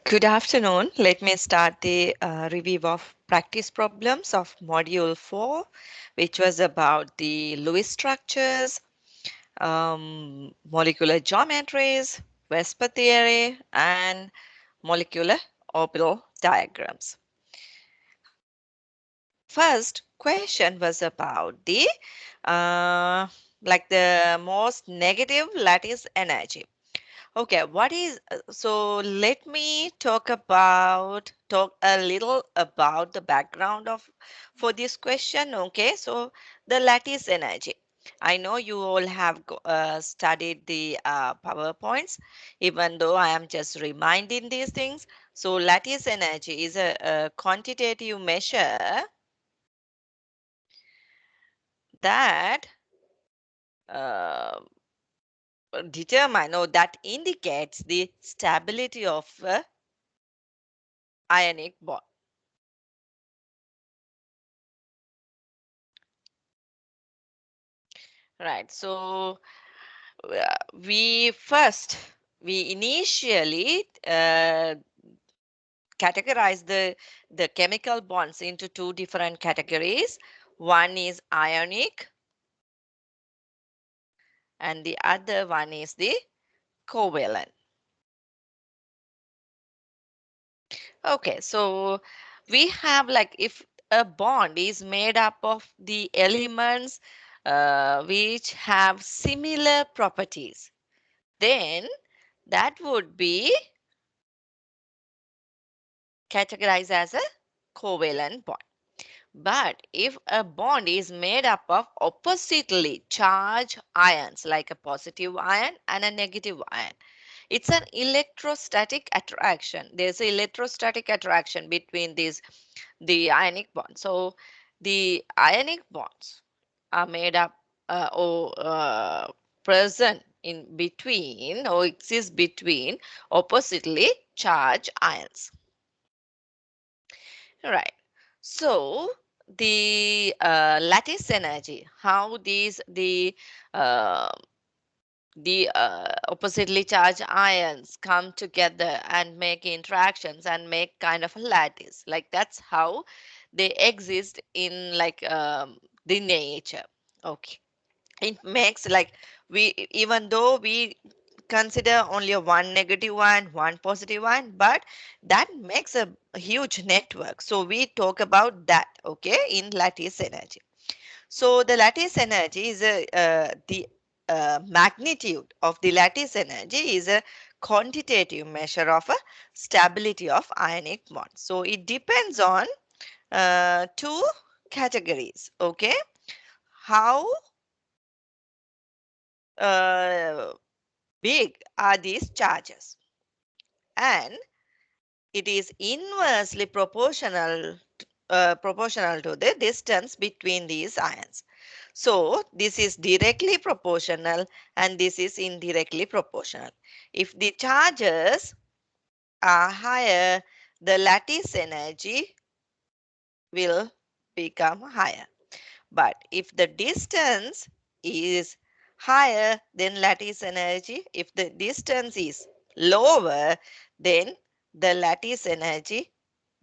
Good afternoon. Let me start the review of practice problems of Module 4, which was about the Lewis structures, molecular geometries, VSEPR theory, and molecular orbital diagrams. First question was about the the most negative lattice energy. Okay, so let me talk a little about the background of for this question. Okay, so the lattice energy. I know you all have studied the PowerPoints, even though I am just reminding these things. So lattice energy is a quantitative measure that uh, determine or that indicates the stability of a ionic bond. Right. So we first, we initially categorize the chemical bonds into two different categories. One is ionic and the other one is the covalent. Okay, so we have like if a bond is made up of the elements which have similar properties, then that would be categorized as a covalent bond. But if a bond is made up of oppositely charged ions, like a positive ion and a negative ion, it's an electrostatic attraction. There's an electrostatic attraction between the ionic bonds. So the ionic bonds are made up or present in between or exist between oppositely charged ions. Right. So the lattice energy, how uh, the oppositely charged ions come together and make interactions and make kind of a lattice. Like that's how they exist in the nature. Okay. It makes like we even though we consider only a one negative one positive one, but that makes a huge network. So we talk about that, okay, in lattice energy. So the lattice energy is the magnitude of the lattice energy is a quantitative measure of a stability of ionic bonds. So it depends on two categories, okay. How uh, big are these charges? And it is inversely proportional to the distance between these ions. So this is directly proportional and this is indirectly proportional. If the charges are higher, the lattice energy will become higher. But if the distance is higher, then lattice energy, if the distance is lower, then the lattice energy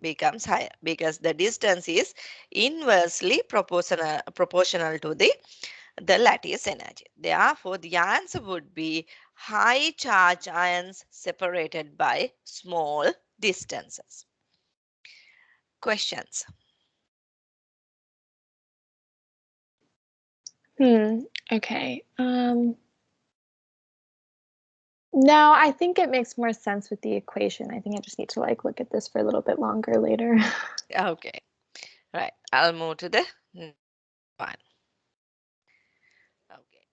becomes higher because the distance is inversely proportional to the lattice energy. Therefore, the answer would be high charge ions separated by small distances. Questions? Hmm. Okay. No, I think it makes more sense with the equation. I think I just need to look at this for a little bit longer later. Okay, right. I'll move to the next one. Okay.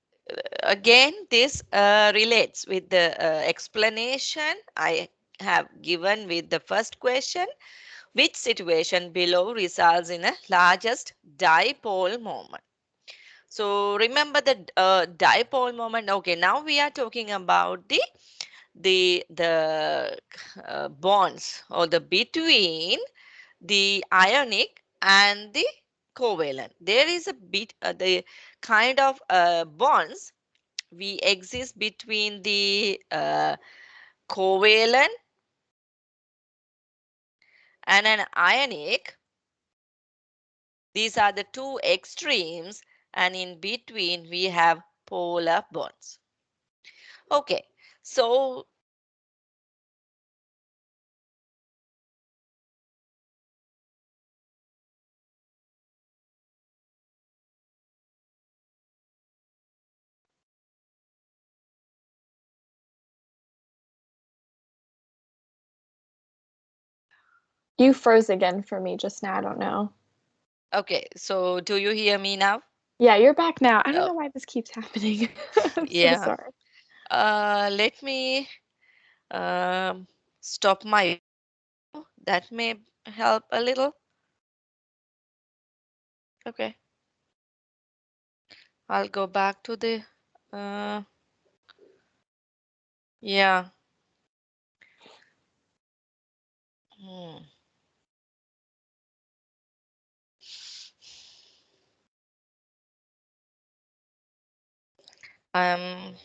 Again, this relates with the explanation I have given with the first question. Which situation below results in a largest dipole moment? So remember the dipole moment. Okay, now we are talking about the bonds or the between the ionic and the covalent. There is a bit the kind of bonds we exist between the covalent and an ionic. These are the two extremes, and in between we have polar bonds. Okay, so You froze again for me just now. I don't know. okay, so do you hear me now? Yeah, you're back now. I don't Oh, know why this keeps happening. I'm so yeah. sorry. Let me um, stop my video. That may help a little. Okay, I'll go back to the uh, yeah. Hmm. Um,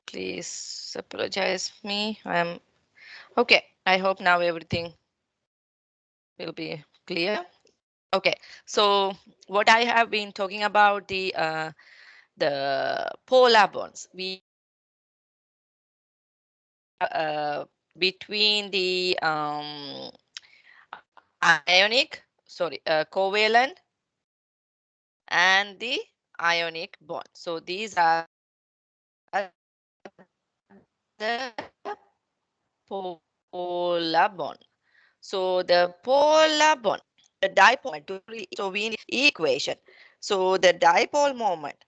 please apologize me. Okay. I hope now everything will be clear. Okay. So what I have been talking about the polar bonds. We between the ionic, sorry, covalent and the ionic bond. So these are the polar bond. So the polar bond, the dipole moment, so we need equation. So the dipole moment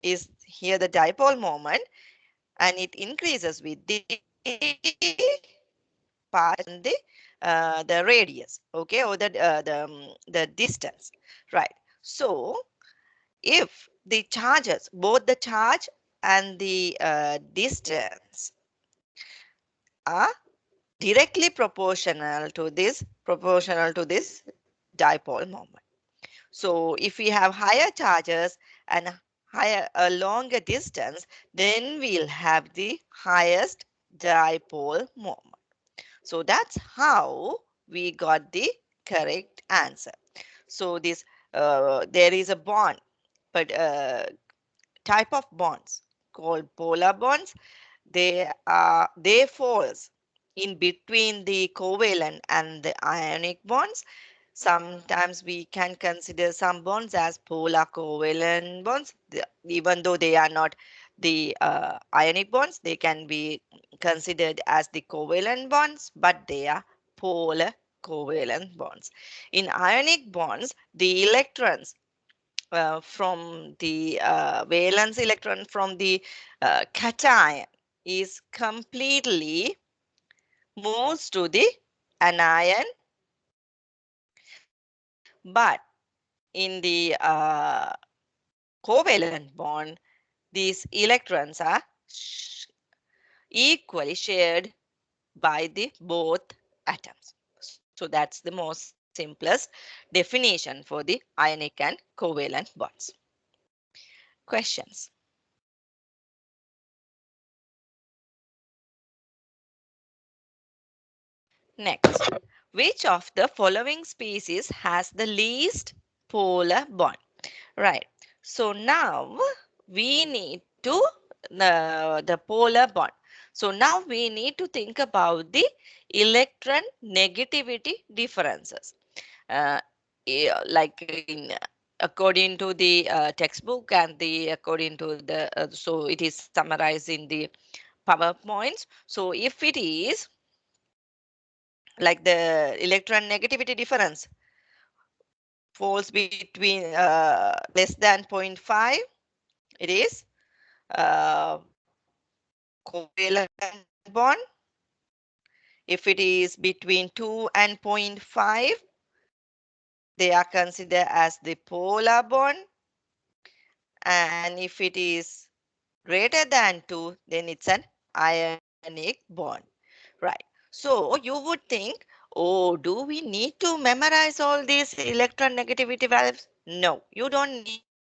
is here the dipole moment, and it increases with the path and the radius, okay, or the distance, right? So if the charges, both the charge and the distance are directly proportional to this dipole moment. So if we have higher charges and a longer distance, then we'll have the highest dipole moment. So that's how we got the correct answer. So this there is a bond, but type of bonds called polar bonds. They falls in between the covalent and the ionic bonds. Sometimes we can consider some bonds as polar covalent bonds, even though they are not the ionic bonds. They can be considered as the covalent bonds, but they are polar covalent bonds. In ionic bonds, the electrons from the valence electron from the cation is completely moves to the anion, but in the covalent bond, these electrons are equally shared by the both atoms. So that's the most simplest definition for the ionic and covalent bonds. Questions? Next, which of the following species has the least polar bond? Right. So now we need to the polar bond. So now we need to think about the electron negativity differences. Uh, like in according to the textbook and the according to the so it is summarized in the PowerPoints. So if it is like the electron negativity difference falls between less than zero point 0.5, it is covalent bond. If it is between 2 and zero point 0.5, they are considered as the polar bond. And if it is greater than 2, then it's an ionic bond. Right. So you would think, oh, do we need to memorize all these electron negativity values? No, you don't need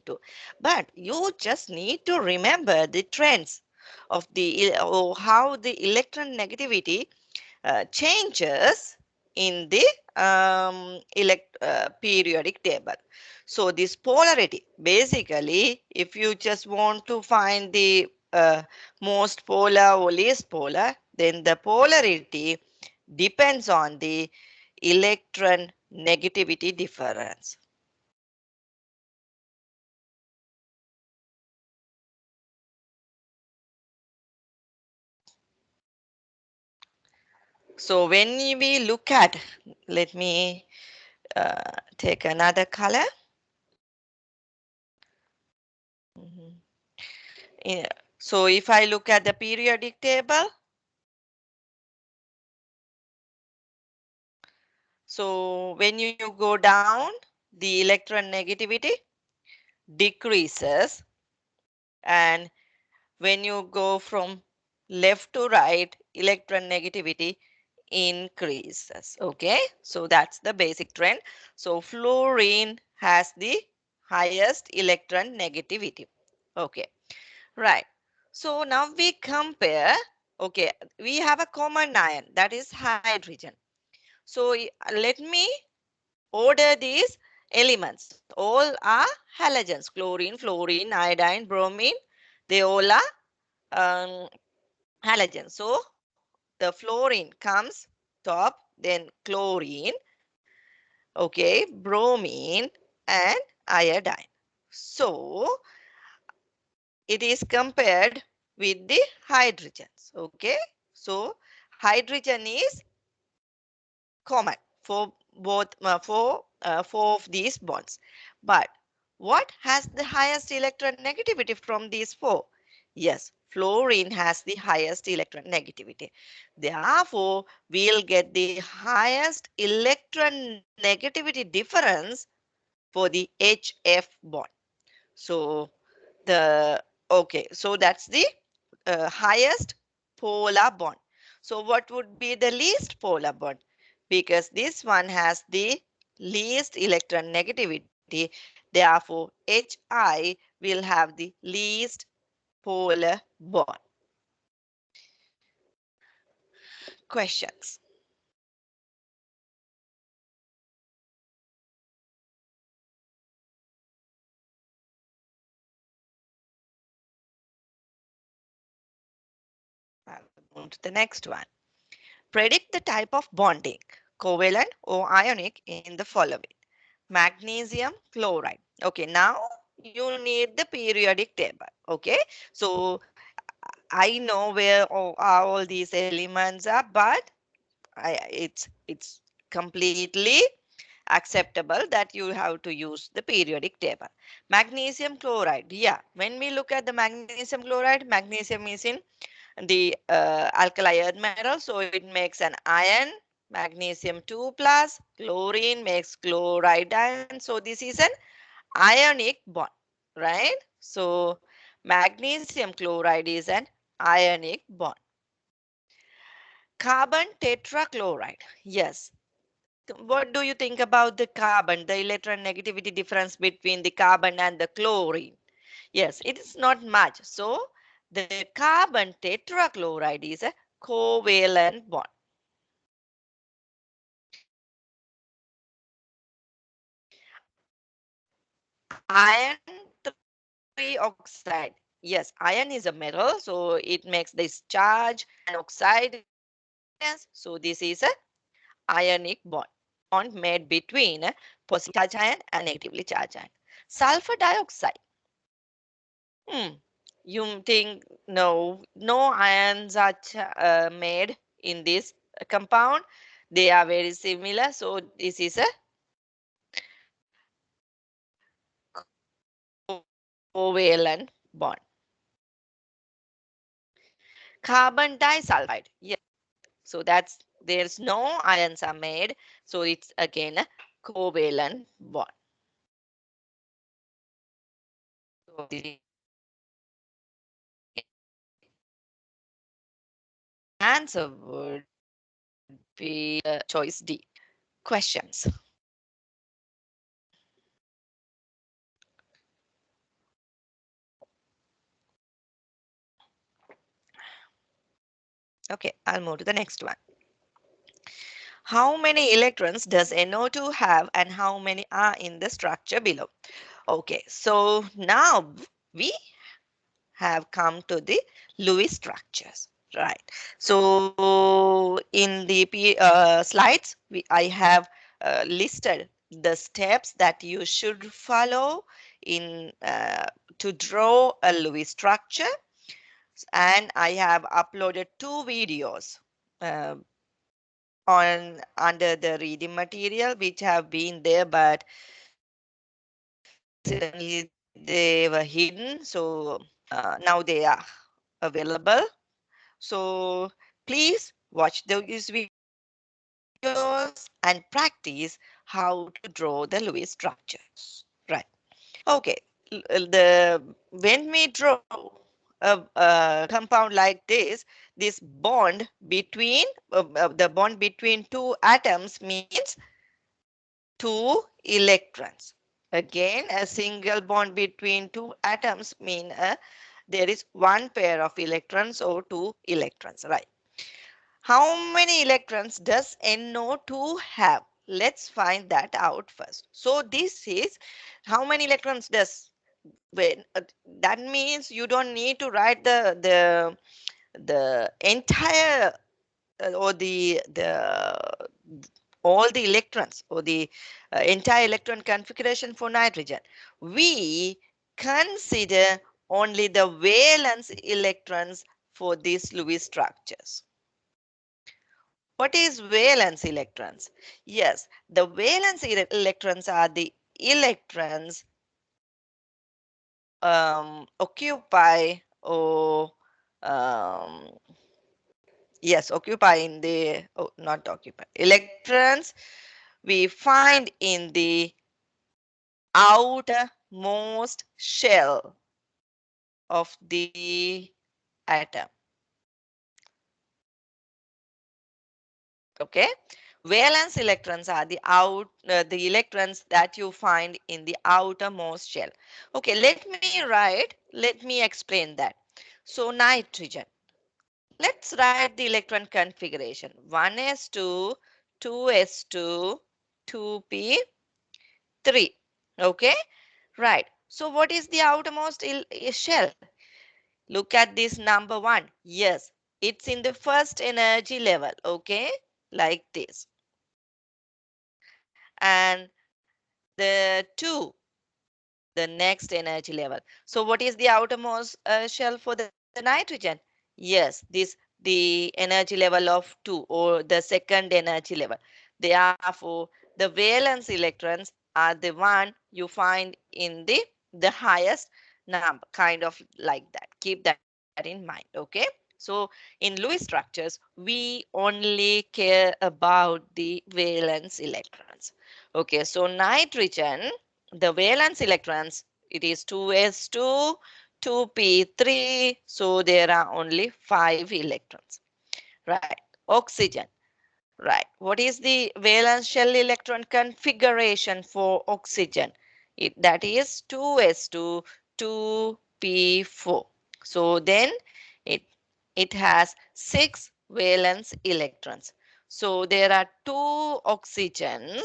to. But you just need to remember the trends of the or how the electron negativity changes in the periodic table. So this polarity, basically, if you just want to find the most polar or least polar, then the polarity depends on the electron negativity difference. So when we look at, let me take another color. Mhm. Yeah. So if I look at the periodic table, so when you go down, the electron negativity decreases, and when you go from left to right, electron negativity increases. Okay, so that's the basic trend. So fluorine has the highest electron negativity. Okay, right. So now we compare. Okay, we have a common ion, that is hydrogen. So let me order these elements. All are halogens: chlorine, fluorine, iodine, bromine. They all are halogens. So the fluorine comes top, then chlorine, okay, bromine, and iodine. So it is compared with the hydrogens. Okay, so hydrogen is common for both four of these bonds. But what has the highest electron negativity from these four? Yes, fluorine has the highest electron negativity. Therefore, we'll get the highest electron negativity difference for the HF bond. So the okay, so that's the highest polar bond. So what would be the least polar bond? Because this one has the least electron negativity, therefore Hi will have the least polar bond. Questions? I'll move to the next one. Predict the type of bonding, covalent or ionic, in the following. Magnesium chloride. Okay, now you need the periodic table. Okay, so I know where all these elements are, but it's completely acceptable that you have to use the periodic table. Magnesium chloride. Yeah, when we look at the magnesium chloride, magnesium is in the alkali earth metal, so it makes an ion, magnesium 2 plus, chlorine makes chloride ion. So this is an ionic bond, right? So magnesium chloride is an ionic bond. Carbon tetrachloride. Yes. What do you think about the carbon, the electron negativity difference between the carbon and the chlorine? Yes, it is not much. So the carbon tetrachloride is a covalent bond. Iron trioxide. Yes, iron is a metal, so it makes this charge, and oxide is magnesium. So this is a ionic bond made between a positively charged ion and negatively charged ion. Sulfur dioxide. Hmm. You think no ions are made in this compound. They are very similar. So this is a covalent bond. Carbon disulfide. Yes. So that's there's no ions are made. So it's again a covalent bond. So the answer would be choice D. Questions. Okay, I'll move to the next one. How many electrons does NO2 have and how many are in the structure below? Okay, so now we have come to the Lewis structures, right? So in the slides, I have listed the steps that you should follow in to draw a Lewis structure, and I have uploaded two videos uh, on under the reading material which have been there, but accidentally they were hidden, so now they are available. So please watch those videos and practice how to draw the Lewis structures. Right. Okay. When we draw a compound like this bond between the bond between two atoms means two electrons. Again, a single bond between two atoms mean there is one pair of electrons or two electrons, right? How many electrons does NO2 have? Let's find that out first. So this is how many electrons does when that means you don't need to write the entire or the all the electrons or the entire electron configuration for nitrogen. We consider only the valence electrons for these Lewis structures. What is valence electrons? Yes, the valence electrons are the electrons occupy or um, yes, occupy in the, oh, not occupy, electrons we find in the outermost shell of the atom. Okay, valence electrons are the electrons that you find in the outermost shell. Okay, let me explain that. So nitrogen, let's write the electron configuration: 1s2, 2s2, 2p3. Okay, right. So what is the outermost shell? Look at this number 1. Yes, it's in the first energy level. Okay, like this. And the 2, the next energy level. So what is the outermost shell for the nitrogen? Yes, the energy level of 2 or the second energy level. Therefore, the valence electrons are the one you find in the highest number, kind of like that. Keep that in mind, okay? So in Lewis structures, we only care about the valence electrons. Okay, so nitrogen, the valence electrons, it is 2s2, 2p3, so there are only 5 electrons. Right. Oxygen. Right. What is the valence shell electron configuration for oxygen? That is 2s2, 2p4. So then it, it has 6 valence electrons. So there are 2 oxygens.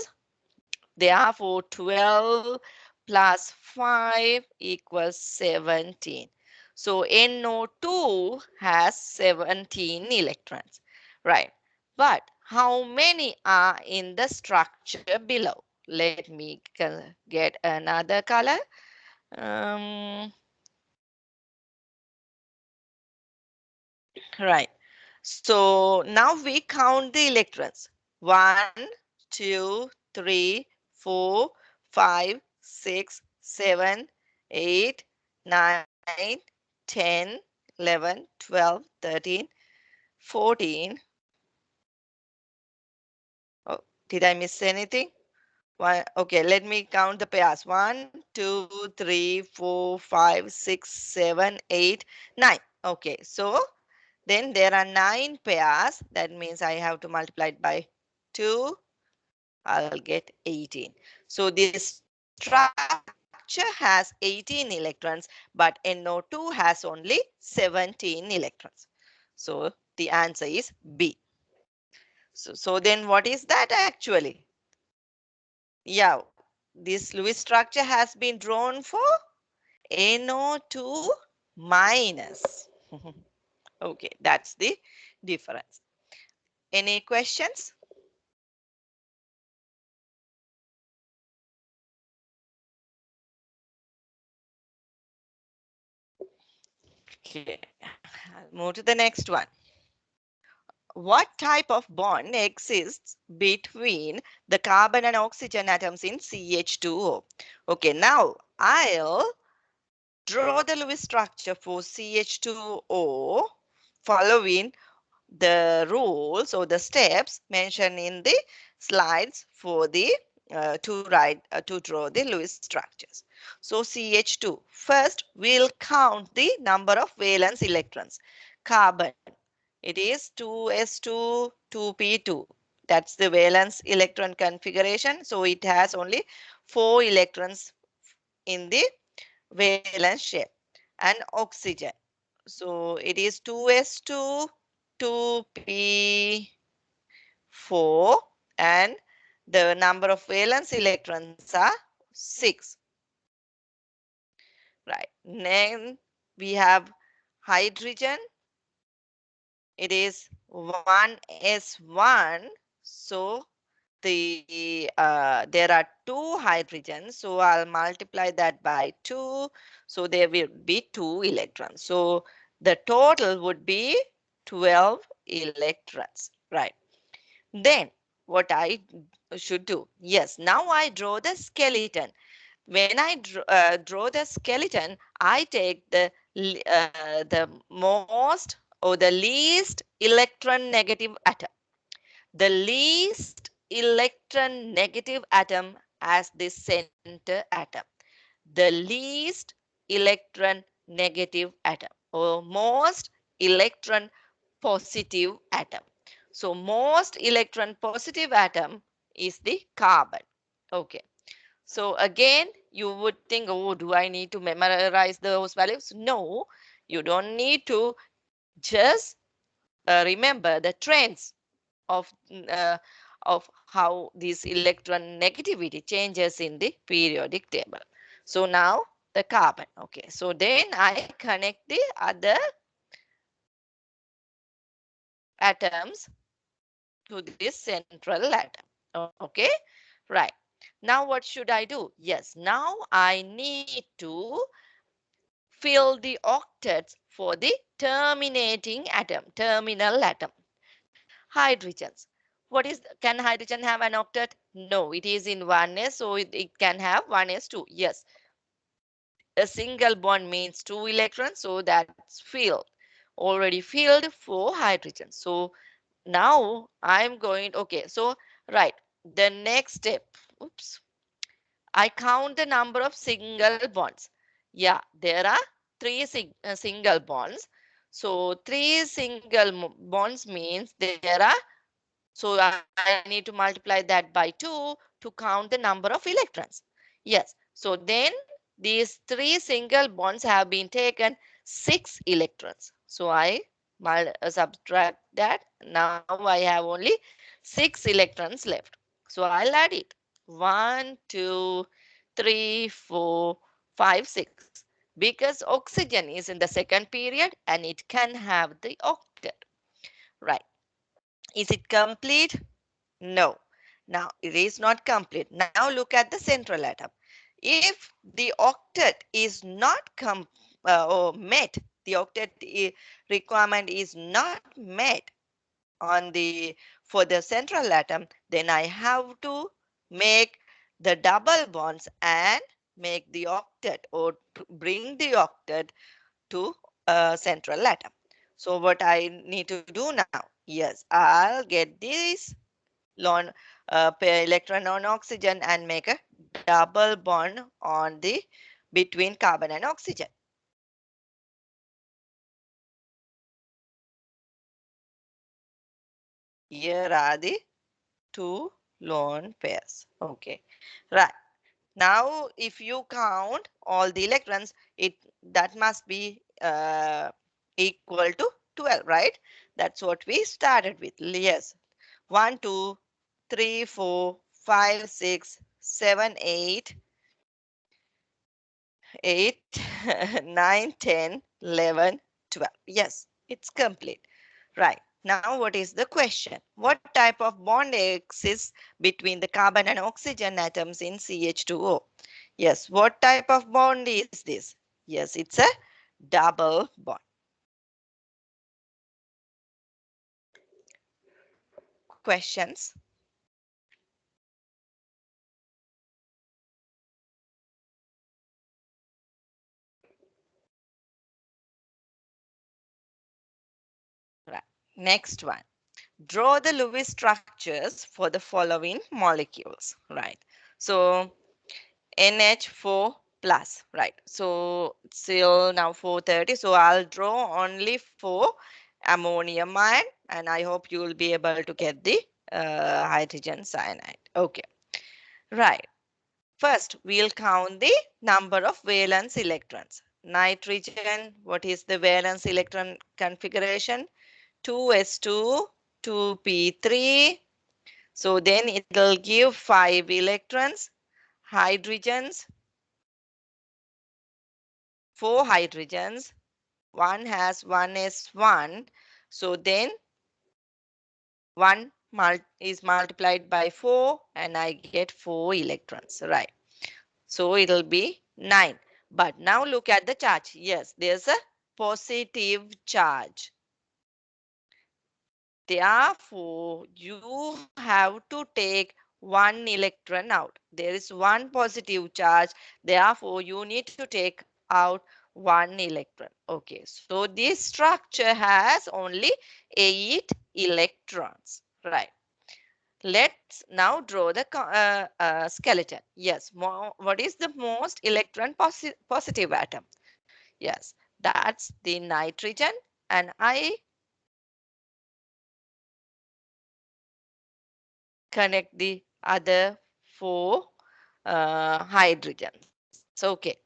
Therefore, 12 plus 5 equals 17. So NO2 has 17 electrons, right? But how many are in the structure below? Let me get another color. Um, right. So now we count the electrons. 1, 2, 3, 4, 5, 6, 7, 8, 9, 10, 11, 12, 13, 14. Oh, did I miss anything? One, okay, let me count the pairs. 1, 2, 3, 4, 5, 6, 7, 8, 9. Okay, so then there are 9 pairs. That means I have to multiply it by 2. I'll get 18. So this structure has 18 electrons, but NO2 has only 17 electrons. So the answer is B. So then what is that actually? Yeah, this Lewis structure has been drawn for NO2 minus. Okay, that's the difference. Any questions? Okay, I'll move to the next one. What type of bond exists between the carbon and oxygen atoms in CH2O? Okay, now I'll draw the Lewis structure for CH2O following the rules or the steps mentioned in the slides for the to draw the Lewis structures. So CH2. First, we'll count the number of valence electrons. Carbon. It is 2s2, 2p2. That's the valence electron configuration. So it has only 4 electrons in the valence shape. And oxygen. So it is 2s2, 2p4, and the number of valence electrons are 6. Right. Then we have hydrogen. It is 1s1. So there are 2 hydrogens. So I'll multiply that by 2. So there will be 2 electrons. So the total would be 12 electrons. Right. Then what I should do? Yes, now I draw the skeleton. When I draw the skeleton, I take the most or the least electron negative atom. The least electron negative atom as the center atom. The least electron negative atom or most electron positive atom. So most electron positive atom is the carbon. Okay. So again, you would think, oh, do I need to memorize those values? No, you don't need to. Just remember the trends of how this electron negativity changes in the periodic table. So now the carbon. Okay, so then I connect the other atoms to this central atom. Okay, right. Now what should I do? Yes, now I need to fill the octets for the terminating atom, terminal atom. Hydrogens. What is, can hydrogen have an octet? No, it is in 1s, so it can have 1s2. Yes, a single bond means 2 electrons, so that's filled, already filled for hydrogen. So now I'm going, okay, so right, the next step, oops, I count the number of single bonds. Yeah, there are single bonds. So three single bonds means there are, so I need to multiply that by 2 to count the number of electrons. Yes, so then these three single bonds have been taken 6 electrons. So I subtract that. Now I have only 6 electrons left. So I'll add it. 1, 2, 3, 4, 5, 6. Because oxygen is in the second period and it can have the octet. Right. Is it complete? No. Now it is not complete. Now look at the central atom. If the octet is not or met, the octet requirement is not met on for the central atom, then I have to make the double bonds and make the octet or bring the octet to central atom. So what I need to do now? Yes, I'll get this lone pair electron on oxygen and make a double bond on the between carbon and oxygen. Here are the 2 lone pairs. Okay, right. Now, if you count all the electrons, that must be equal to 12, right? That's what we started with. Yes. 1, 2, 3, 4, 5, 6, 7, 8, 8, 9, 10, 11, 12. Yes, it's complete. Right. Now, what is the question? What type of bond exists between the carbon and oxygen atoms in CH2O? Yes, what type of bond is this? Yes, it's a double bond. Questions? Right. Next one. Draw the Lewis structures for the following molecules. Right. So NH4 plus. Right. So still now 430. So I'll draw only for ammonium ion, and I hope you will be able to get the hydrogen cyanide. Okay. Right. First, we'll count the number of valence electrons. Nitrogen, what is the valence electron configuration? 2s2, 2p3. So then it will give 5 electrons. Hydrogens, 4 hydrogens. One has 1s1. So then 1 is multiplied by 4 and I get 4 electrons. Right. So it'll be 9. But now look at the charge. Yes, there's a positive charge. Therefore, you have to take 1 electron out. There is 1 positive charge. Therefore, you need to take out 1 electron. Okay, so this structure has only 8 electrons. Right. Let's now draw the skeleton. Yes, what is the most electron positive atom? Yes, that's the nitrogen, and I connect the other 4 hydrogens. So, okay.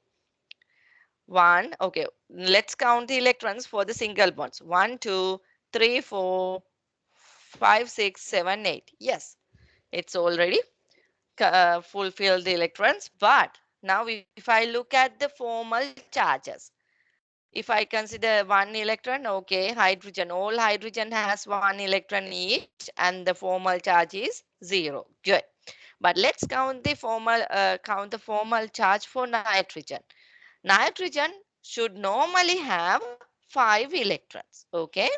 1, okay. Let's count the electrons for the single bonds. 1, 2, 3, 4, 5, 6, 7, 8. Yes, it's already fulfill the electrons. But now if I look at the formal charges, if I consider 1 electron, okay, hydrogen, all hydrogen has 1 electron each and the formal charge is 0. Good. But let's count the formal charge for nitrogen. Nitrogen should normally have 5 electrons. Okay.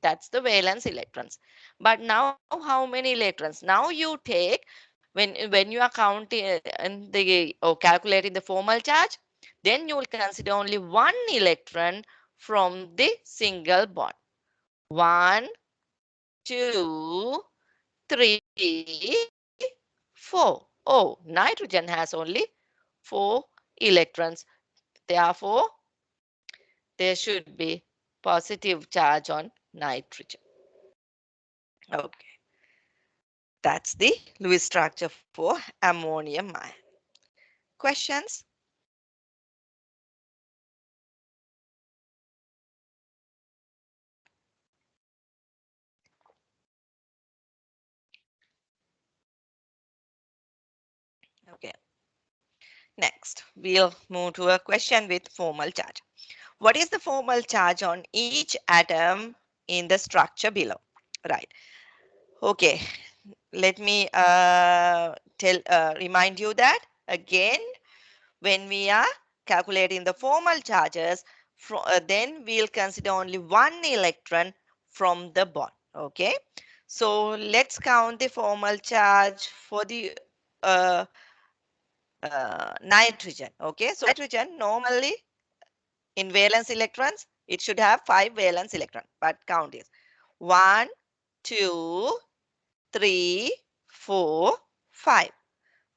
That's the valence electrons. But now how many electrons? Now you take when you are counting or calculating the formal charge, then you will consider only 1 electron from the single bond. 1, 2, 3, 4. Oh, nitrogen has only 4 electrons. Therefore, there should be positive charge on nitrogen. Okay. That's the Lewis structure for ammonium ion. Questions? Okay. Next, we'll move to a question with formal charge. What is the formal charge on each atom in the structure below? Right. Okay. Let me remind you that again, when we are calculating the formal charges, then we'll consider only 1 electron from the bond. Okay. So let's count the formal charge for the nitrogen. Okay. So nitrogen normally in valence electrons, it should have 5 valence electrons. But count is 1, 2, 3, 4, 5.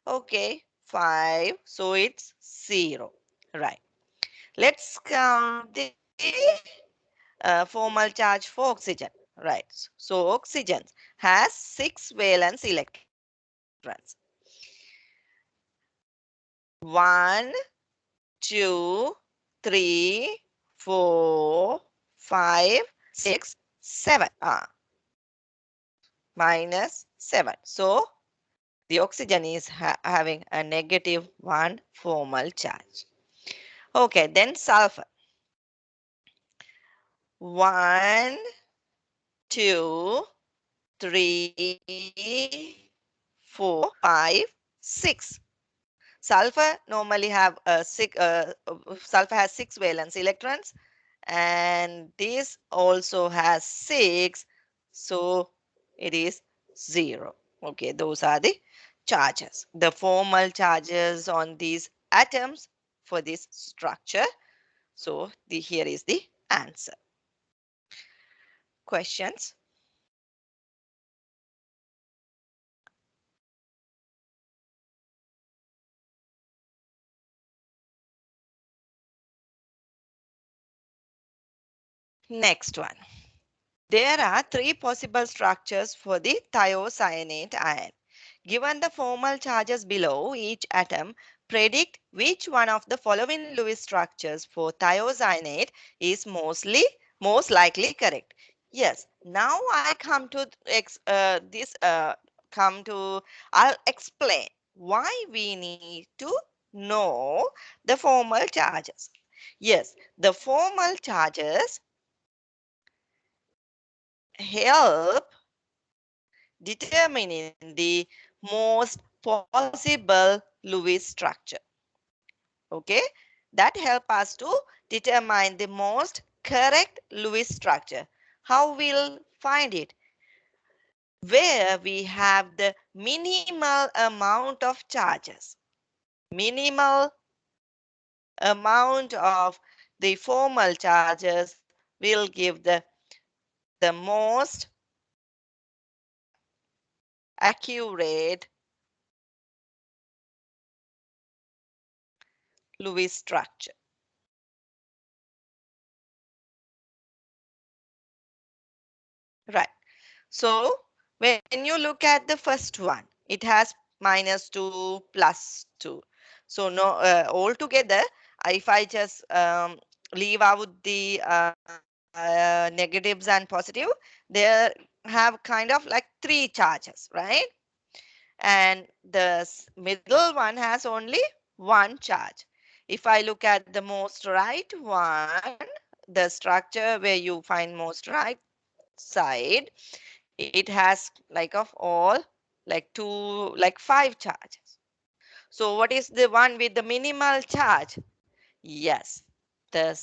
Okay, 5. So it's 0. Right. Let's count the formal charge for oxygen. Right. So oxygen has 6 valence electrons. 1, 2, 3, 4, 5, 6, 7. minus 7. So the oxygen is having a negative 1 formal charge. Okay, then sulfur. 1, 2, 3, 4, 5, 6. Sulfur normally have sulfur has 6 valence electrons, and this also has 6, so it is 0. Okay, those are the charges, the formal charges on these atoms for this structure. So here is the answer. Questions? Next one. There are 3 possible structures for the thiocyanate ion. Given the formal charges below each atom, predict which one of the following Lewis structures for thiocyanate is most likely correct. Yes, now I come to I'll explain why we need to know the formal charges. Yes, the formal charges help determining the most possible Lewis structure. Okay, that help us to determine the most correct Lewis structure. How we'll find it? Where we have the minimal amount of charges. Minimal amount of the formal charges will give the most accurate Lewis structure. Right. So when you look at the first one, it has -2 +2. So no, altogether, if I just leave out the negatives and positive, they have kind of like 3 charges, right? And the middle one has only 1 charge. If I look at the most right one, the structure where you find most right side, it has like of all like 5 charges. So what is the one with the minimal charge? Yes, the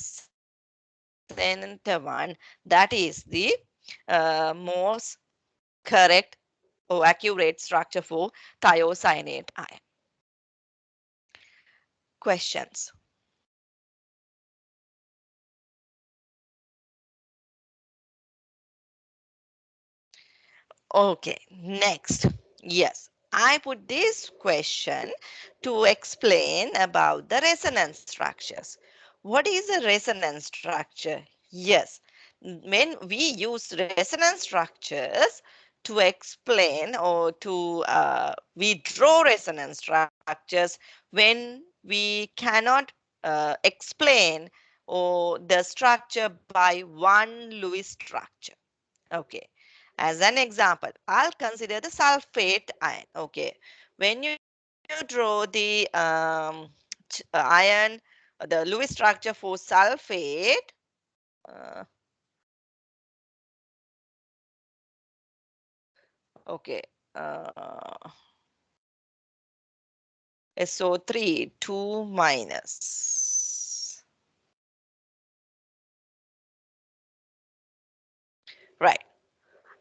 center one, that is the most correct or accurate structure for thiocyanate ion. Questions? Okay, next. Yes, I put this question to explain about the resonance structures. What is a resonance structure? Yes, when we use resonance structures to explain or to we draw resonance structures when we cannot explain or the structure by one Lewis structure. Okay. As an example, I'll consider the sulfate ion. Okay. When you draw the ion, the Lewis structure for sulfate, uh, okay, SO3, 2 minus. Right.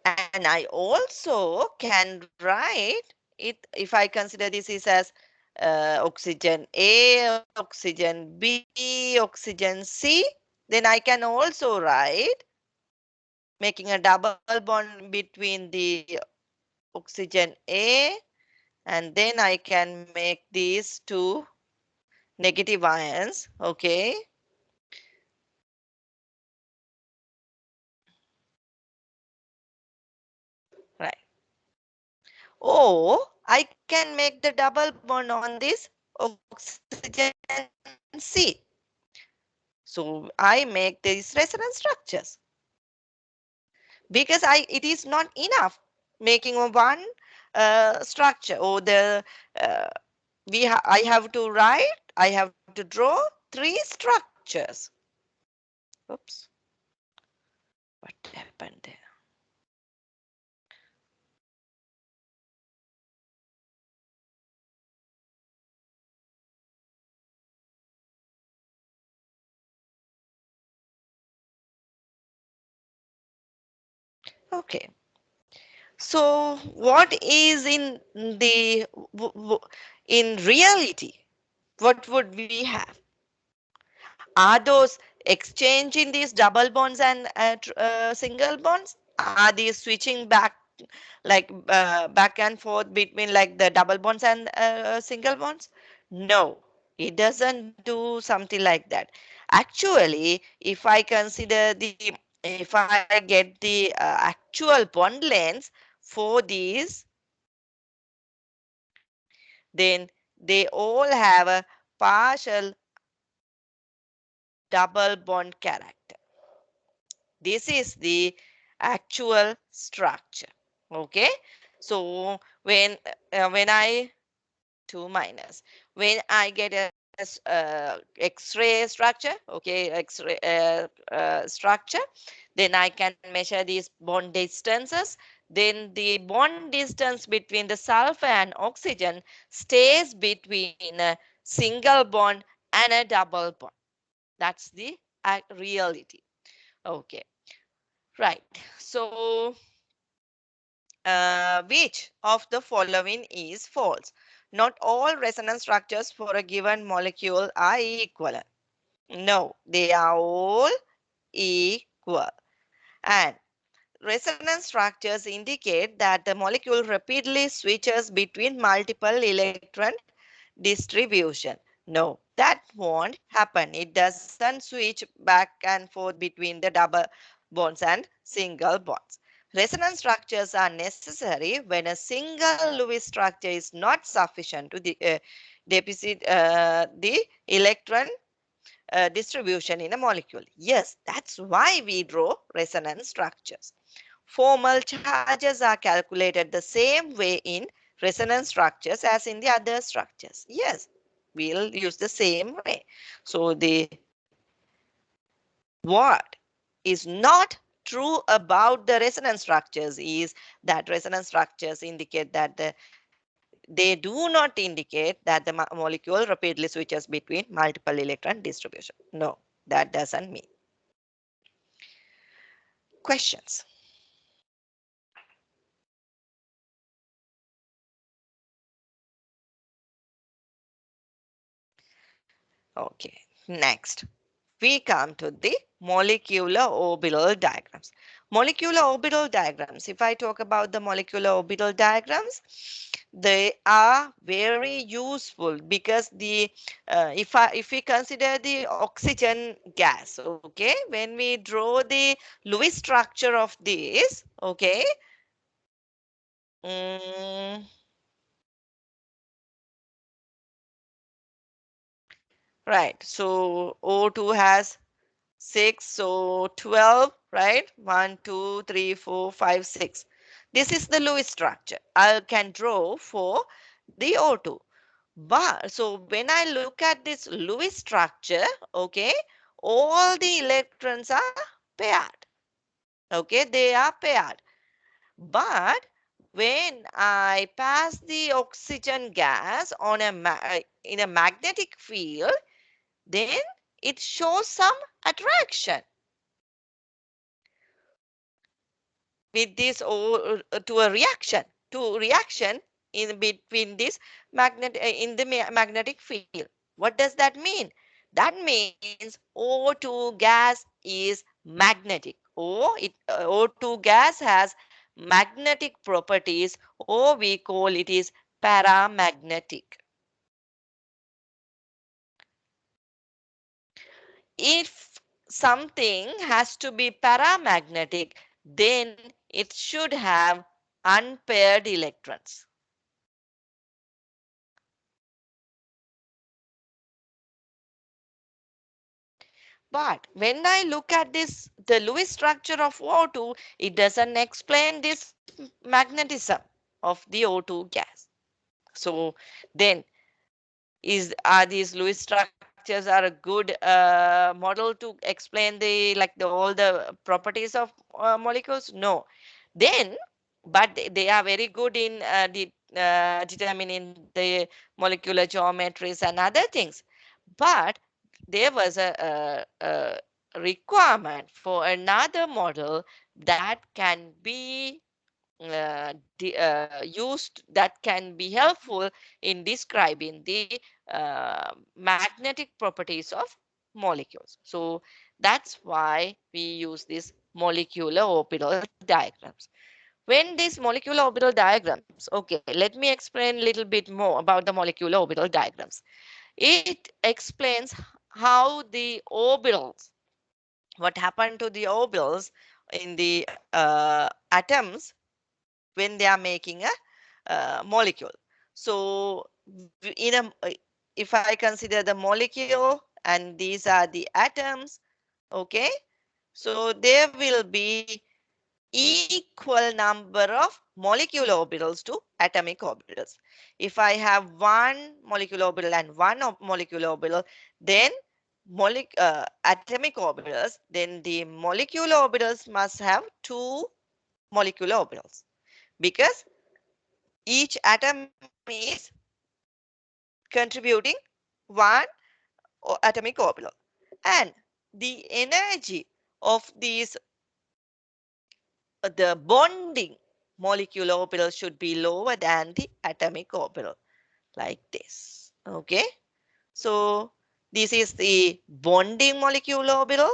And I also can write it if I consider this is as oxygen A, oxygen B, oxygen C, then I can also write making a double bond between the oxygen A, and then I can make these two negative ions. Okay. Right. Or I can make the double bond on this oxygen C. So I make these resonance structures because it is not enough. making of one structure, or the I have to write, I have to draw three structures. Oops, what happened there? Okay. So what is in the in reality? What would we have? Are those exchanging these double bonds and single bonds? Are these switching back like back and forth between like the double bonds and single bonds? No, it doesn't do something like that. Actually, if I consider the if I get the actual bond lengths for these, then they all have a partial double bond character. This is the actual structure. Okay. So when I 2 minus, when I get a X-ray structure, okay, X-ray structure, then I can measure these bond distances. Then the bond distance between the sulfur and oxygen stays between a single bond and a double bond. That's the reality. Okay, right. So, which of the following is false? Not all resonance structures for a given molecule are equivalent. No, they are all equal. And resonance structures indicate that the molecule rapidly switches between multiple electron distribution. No, that won't happen. It doesn't switch back and forth between the double bonds and single bonds. Resonance structures are necessary when a single Lewis structure is not sufficient to deposit the electron distribution in a molecule. Yes, that's why we draw resonance structures. Formal charges are calculated the same way in resonance structures as in the other structures. Yes, we'll use the same way. So the what is not true about the resonance structures is that resonance structures indicate that they do not indicate that the molecule rapidly switches between multiple electron distribution. No, that doesn't mean. Questions? Okay, next we come to the molecular orbital diagrams. Molecular orbital diagrams, if I talk about the molecular orbital diagrams, they are very useful because the if we consider the oxygen gas, okay, when we draw the Lewis structure of this, okay, mm, right, so O2 has 6, so 12, right? 1, 2, 3, 4, 5, 6. This is the Lewis structure. I can draw for the O2. But so when I look at this Lewis structure, okay, all the electrons are paired. Okay, they are paired. But when I pass the oxygen gas on in a magnetic field, then it shows some attraction with this or to a reaction in between this in the magnetic field. What does that mean? That means O2 gas is magnetic, or O2 gas has magnetic properties, or we call it is paramagnetic. If something has to be paramagnetic, then it should have unpaired electrons. But when I look at this, the Lewis structure of O2, it doesn't explain this magnetism of the O2 gas. So then are these Lewis structures are a good model to explain all the properties of molecules? No. Then, but they are very good in determining the molecular geometries and other things. But there was a requirement for another model that can be used, that can be helpful in describing the magnetic properties of molecules. So that's why we use these molecular orbital diagrams. When these molecular orbital diagrams, okay, let me explain a little bit more about the molecular orbital diagrams. It explains how the orbitals, what happened to the orbitals in the atoms when they are making a molecule. So in a, if I consider the molecule and these are the atoms, okay, so there will be equal number of molecular orbitals to atomic orbitals. If I have one molecular orbital and one molecular orbital, then atomic orbitals, then the molecular orbitals must have two molecular orbitals, because each atom is contributing one atomic orbital, and the energy of these the bonding molecular orbital should be lower than the atomic orbital, like this. Okay, so this is the bonding molecular orbital,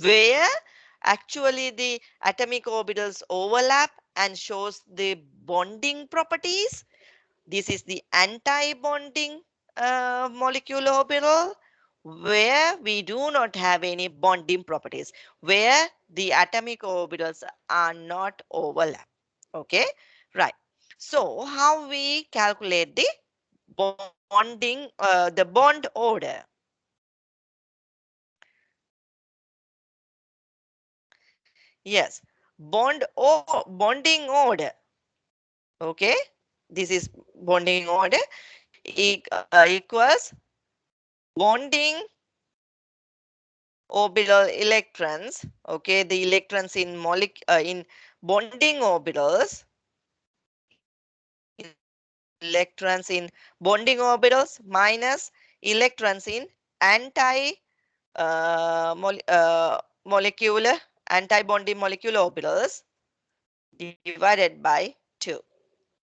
where actually the atomic orbitals overlap and shows the bonding properties. This is the anti-bonding molecular orbital, where we do not have any bonding properties, where the atomic orbitals are not overlap. Okay, right. So how we calculate the bonding, the bond order? Yes, bonding order. Okay, this is bonding order equals bonding orbital electrons. Okay, the electrons in in bonding orbitals, electrons in bonding orbitals minus electrons in anti molecular anti-bonding molecular orbitals divided by 2.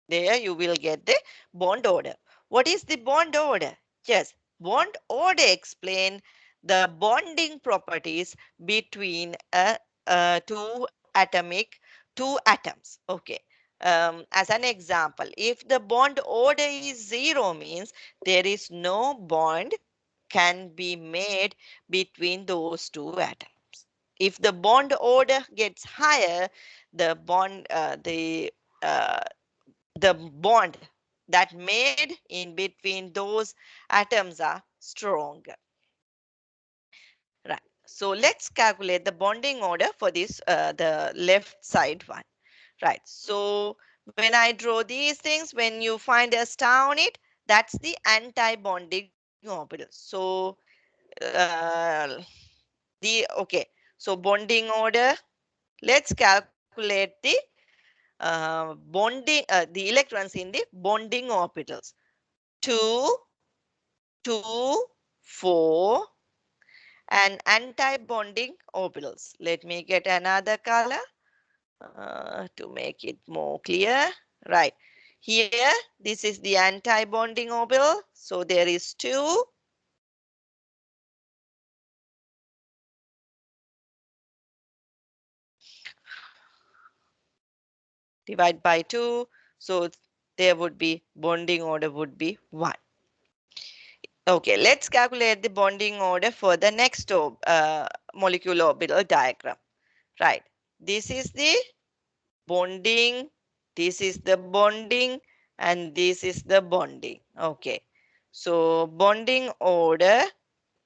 There you will get the bond order. What is the bond order? Yes, bond order explain the bonding properties between two atoms. Okay. As an example, if the bond order is 0, means there is no bond can be made between those two atoms. If the bond order gets higher, the uh, bond that made in between those atoms are stronger. Right. So let's calculate the bonding order for this, the left side one. Right. So when I draw these things, when you find a star on it, that's the anti-bonding orbital. So uh, okay. So bonding order. Let's calculate the the electrons in the bonding orbitals. 2, 2, 4, and anti-bonding orbitals. Let me get another color to make it more clear. Right. Here, this is the anti-bonding orbital. So there is 2. Divide by 2. So there would be bonding order would be 1. Okay, let's calculate the bonding order for the next molecular orbital diagram. Right. This is the bonding, this is the bonding, and this is the bonding. Okay. So bonding order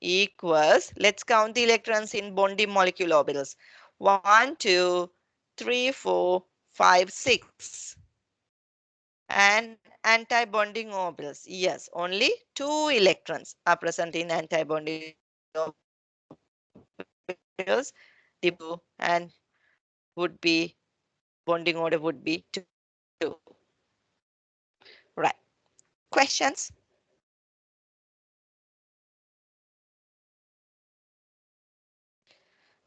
equals, let's count the electrons in bonding molecular orbitals. 1, 2, 3, 4, 5, 6. And anti-bonding orbitals. Yes, only 2 electrons are present in anti-bonding orbitals. The bonding order and would be, bonding order would be 2. Right. Questions?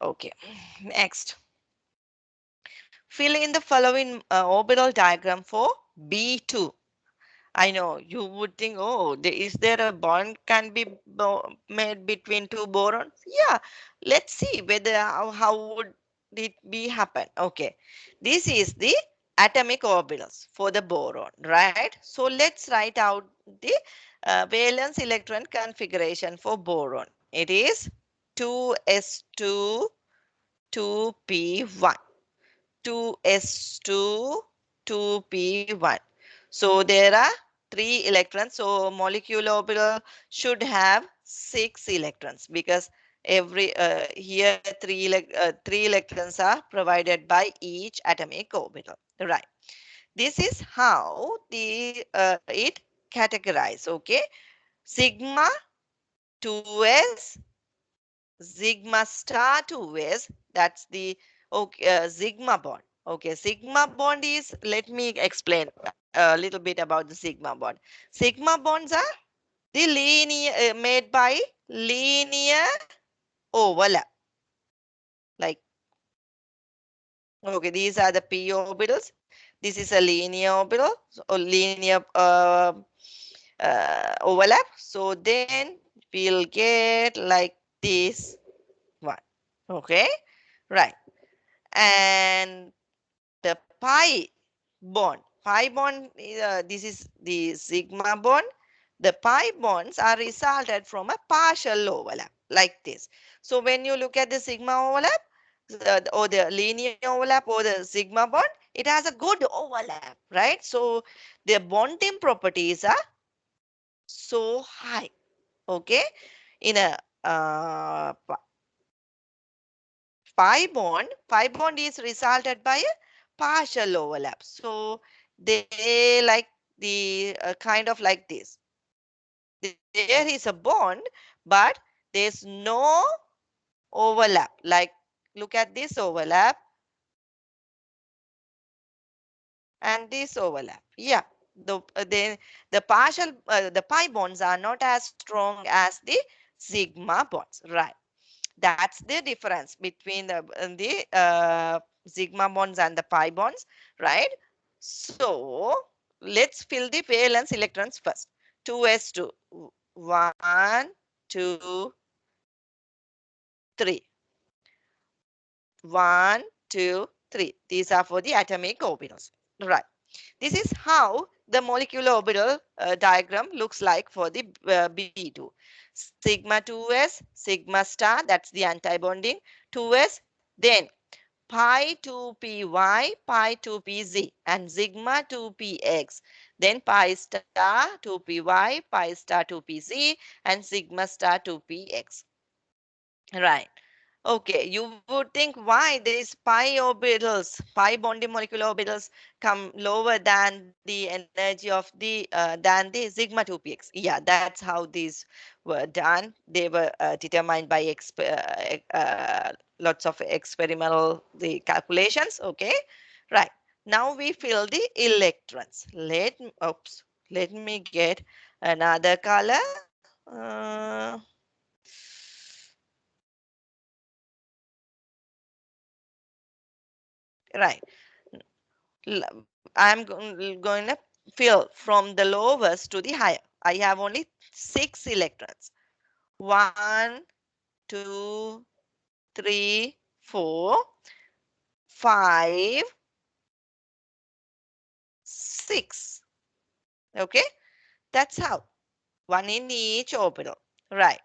Okay. Next. Fill in the following orbital diagram for B2. I know you would think, oh, is there a bond can be made between two borons? Yeah, let's see whether how would it be happen. Okay, this is the atomic orbitals for the boron, right? So let's write out the valence electron configuration for boron. It is 2s2, 2p1. 2s2, 2p1. So there are 3 electrons. So molecular orbital should have 6 electrons because every here 3 electrons are provided by each atomic orbital. Right. This is how the it categorized. Okay. Sigma 2s, sigma star 2s, that's the okay, sigma bond. Okay, sigma bond is, let me explain a little bit about the sigma bond. Sigma bonds are the linear made by linear overlap. Like, okay, these are the p orbitals. This is a linear orbital, or linear overlap. So then we'll get like this one. Okay, right. And the pi bond, this is the sigma bond. The pi bonds are resulted from a partial overlap like this. So when you look at the sigma overlap or the linear overlap or the sigma bond, it has a good overlap, right? So the bonding properties are so high. Okay, in a pi bond is resulted by a partial overlap. So they like the kind of like this. There is a bond, but there's no overlap. Like, look at this overlap and this overlap. Yeah, the partial the pi bonds are not as strong as the sigma bonds, right? That's the difference between the sigma bonds and the pi bonds, right? So let's fill the valence electrons first. 2s2, 1, 2, 3. 1, 2, 3. These are for the atomic orbitals, right? This is how the molecular orbital diagram looks like for the B2. Sigma 2s, sigma star, that's the anti-bonding, 2s, then pi 2py, pi 2pz, and sigma 2px, then pi star 2py, pi star 2pz, and sigma star 2px. Right. Okay, you would think why these pi orbitals, pi bonding molecular orbitals come lower than the energy of the than the sigma 2px. Yeah, that's how these were done. They were determined by lots of experimental the calculations. Okay, right. Now we fill the electrons. Let me get another color. Uh, right. Going to fill from the lowest to the higher. I have only 6 electrons. 1, 2, 3, 4, 5, 6. Okay, that's how. One in each orbital. Right.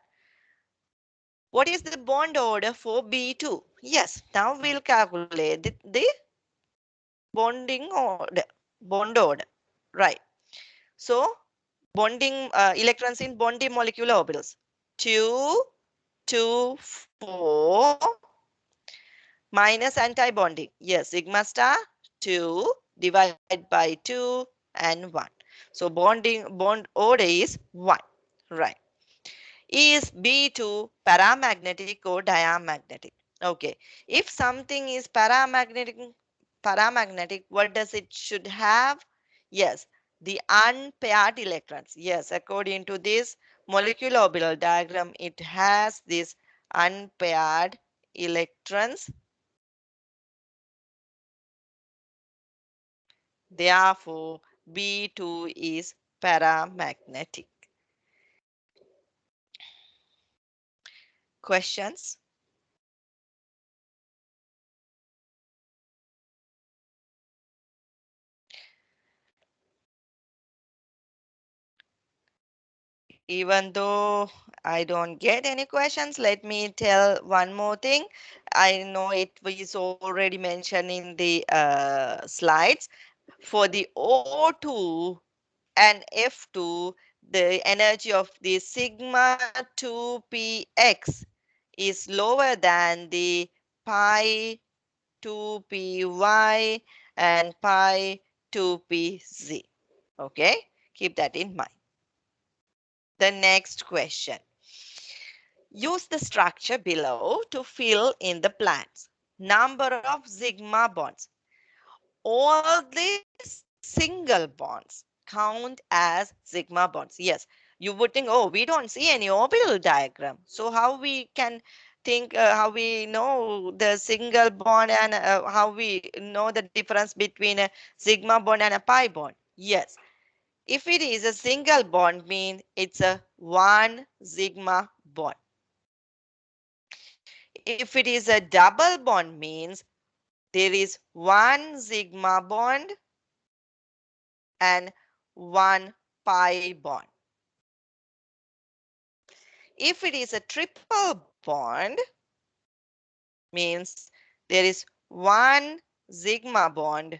What is the bond order for B2? Yes, now we'll calculate the bonding order. Bond order. Right. So bonding electrons in bonding molecular orbitals. 2, 2, 4 minus anti-bonding. Yes, sigma star 2 divided by 2 and 1. So bond order is 1. Right. Is B2 paramagnetic or diamagnetic? Okay. If something is paramagnetic, what does it should have? Yes, the unpaired electrons. Yes, according to this molecular orbital diagram, it has this unpaired electrons. Therefore, B2 is paramagnetic. Questions? Even though I don't get any questions, let me tell one more thing. I know it was already mentioned in the slides. For the O2 and F2, the energy of the sigma 2px is lower than the pi 2py and pi 2pz. Okay, keep that in mind. The next question. Use the structure below to fill in the blanks. Number of sigma bonds. All the single bonds count as sigma bonds. Yes, you would think, oh, we don't see any orbital diagram. So how we can think, how we know the single bond and how we know the difference between a sigma bond and a pi bond? Yes, if it is a single bond, mean it's a one sigma bond. If it is a double bond, means there is one sigma bond and one pi bond. If it is a triple bond, means there is one sigma bond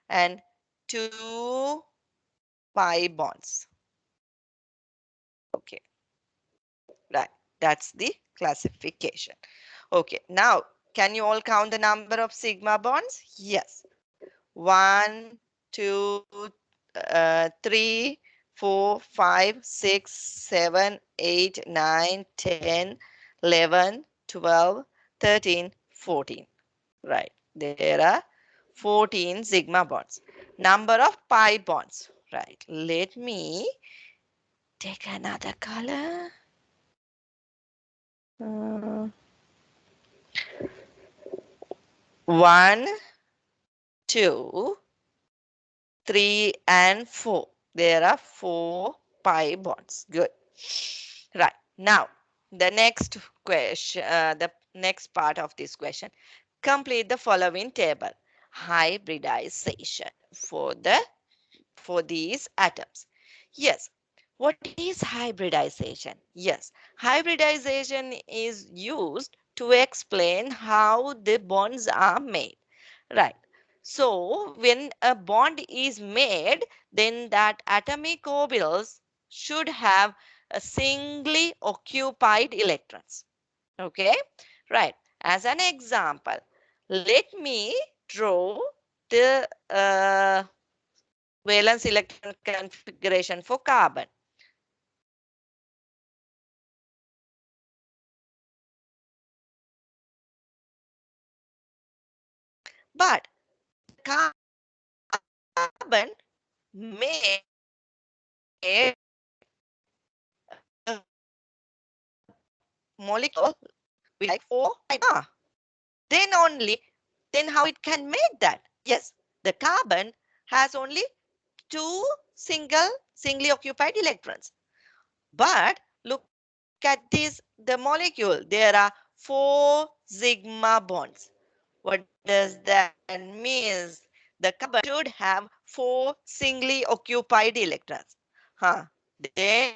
and two pi bonds. Okay, right. That's the classification. Okay, now can you all count the number of sigma bonds? Yes. 1, 2, 3, 4, 5, 6, 7, 8, 9, 10, 11, 12, 13, 14. Right. There are 14 sigma bonds. Number of pi bonds. Right. Let me take another color. One, 2, 3, and 4. There are 4 pi bonds. Good. Right. Now, the next question, the next part of this question. Complete the following table. Hybridization for these atoms. Yes. What is hybridization? Yes. Hybridization is used to explain how the bonds are made. Right. So when a bond is made, then that atomic orbitals should have a singly occupied electrons. Okay. Right. As an example, let me draw the valence electron configuration for carbon. But carbon made a molecule with like 4 then only, then how it can make that? Yes, the carbon has only two singly occupied electrons. But look at this, the molecule, there are 4 sigma bonds. What does that mean? The carbon should have 4 singly occupied electrons. Huh. Then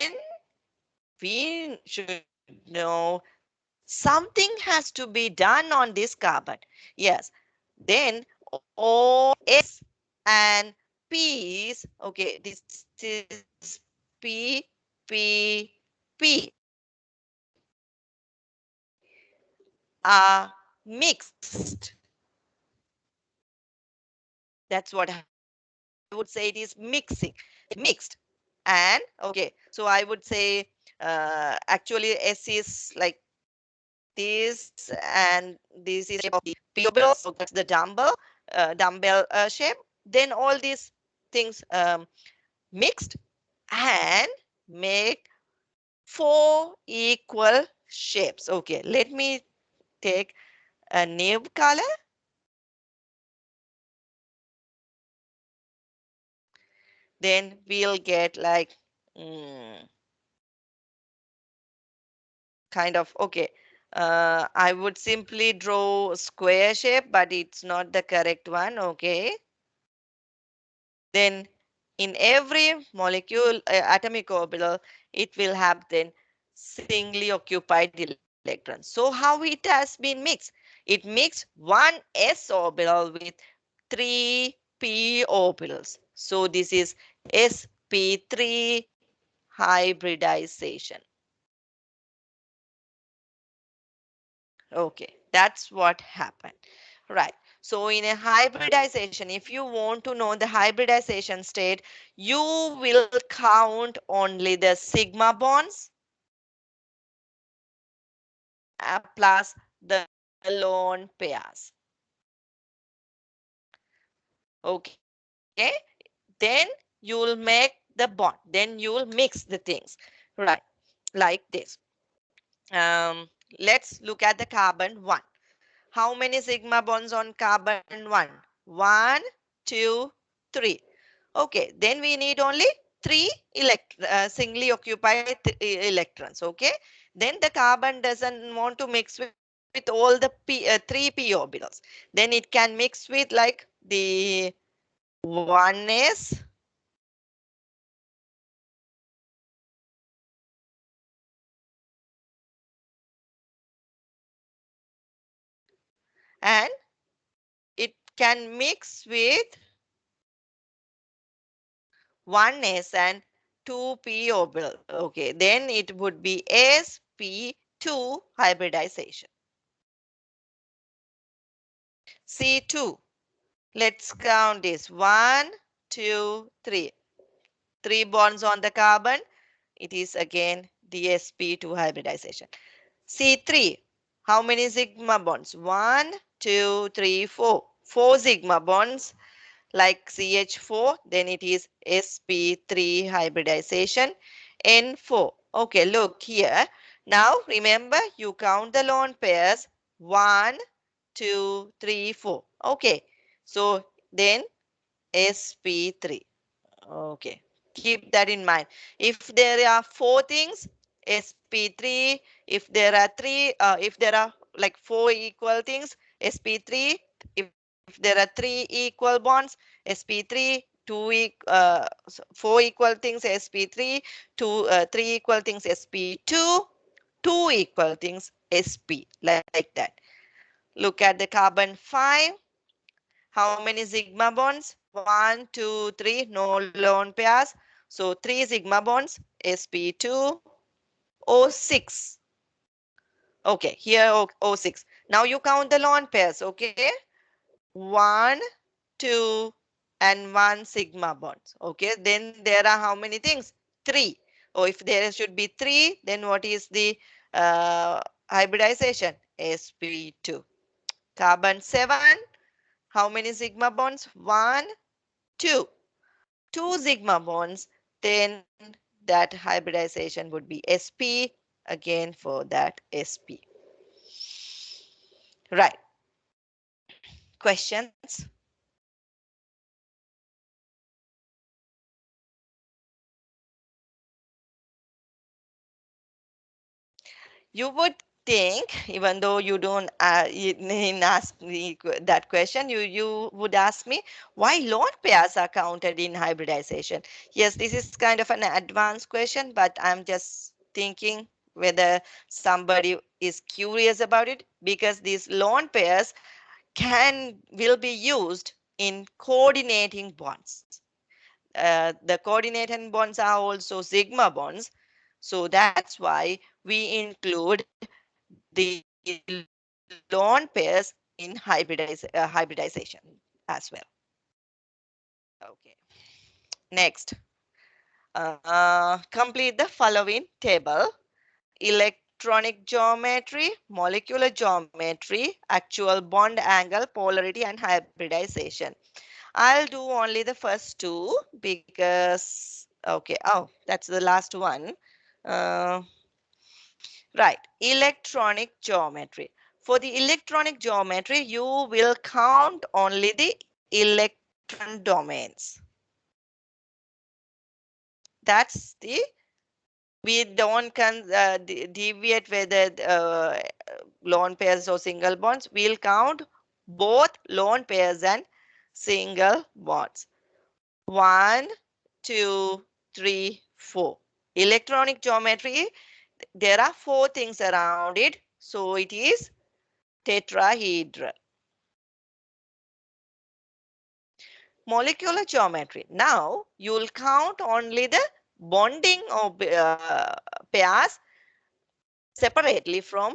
we should know something has to be done on this carbon. Yes. Then O, S and P's. Okay, this is P, P, P. are mixed. That's what I would say. It is mixing. Mixed. And okay, so I would say actually S is like this, and this is shape of the P orbital. So that's the dumbbell shape. Then all these things mixed and make four equal shapes. Okay, let me take a new color. Then we'll get like mm, kind of okay. I would simply draw square shape, but it's not the correct one. Okay. Then in every molecule, atomic orbital, it will have then singly occupied electrons. So how it has been mixed? It mixed one s orbital with three p orbitals. So this is sp3 hybridization. Okay, that's what happened. Right. So in a hybridization, if you want to know the hybridization state, you will count only the sigma bonds plus the lone pairs. Okay. Then you'll make the bond. Then you'll mix the things. Right. Like this. Um, let's look at the carbon 1. How many sigma bonds on carbon 1? 1, 2, 3. Okay, then we need only three singly occupied electrons. Okay, then the carbon doesn't want to mix with all the three p orbitals. Then it can mix with like the 1s, and it can mix with 1s and 2p orbital. Okay, then it would be sp2 hybridization. C2. Let's count this. One, two, three. Three bonds on the carbon. It is again the sp2 hybridization. C3. How many sigma bonds? One, two, three, four. Four sigma bonds like CH4. Then it is sp3 hybridization. N4. Okay, look here. Now remember you count the lone pairs. One, two, three, four. Okay. So then sp3. Okay. Keep that in mind. If there are four things, sp3. If there are like four equal things, sp3. If there are three equal bonds, sp3. Four equal things, sp3. Three equal things, sp2. Two equal things, sp. Like that. Look at the carbon 5. How many sigma bonds? One, two, three, no lone pairs. So three sigma bonds, sp2, O6. Okay, here O6. Now you count the lone pairs, okay? One, two, and one sigma bonds. Okay, then there are how many things? Three. Oh, if there should be three, then what is the uh, hybridization? sp2. Carbon 7. How many sigma bonds? One, two. Two sigma bonds, then that hybridization would be sp again for that sp. Right. Questions? You would think, even though you didn't ask me that question, you would ask me why lone pairs are counted in hybridization. Yes, this is kind of an advanced question, but I'm just thinking whether somebody is curious about it, because these lone pairs will be used in coordinating bonds. The coordinating bonds are also sigma bonds. So that's why we include the lone pairs lone pairs in hybridization as well. Okay. Next, complete the following table. Electronic geometry, molecular geometry, actual bond angle, polarity, and hybridization. I'll do only the first two because, okay, oh, that's the last one. Uh, right, electronic geometry. For the electronic geometry, you will count only the electron domains. That's the, we don't deviate whether lone pairs or single bonds. We'll count both lone pairs and single bonds. 1, 2, 3, 4. Electronic geometry, there are 4 things around it. So it is tetrahedral. Molecular geometry. Now you'll count only the bonding of pairs separately from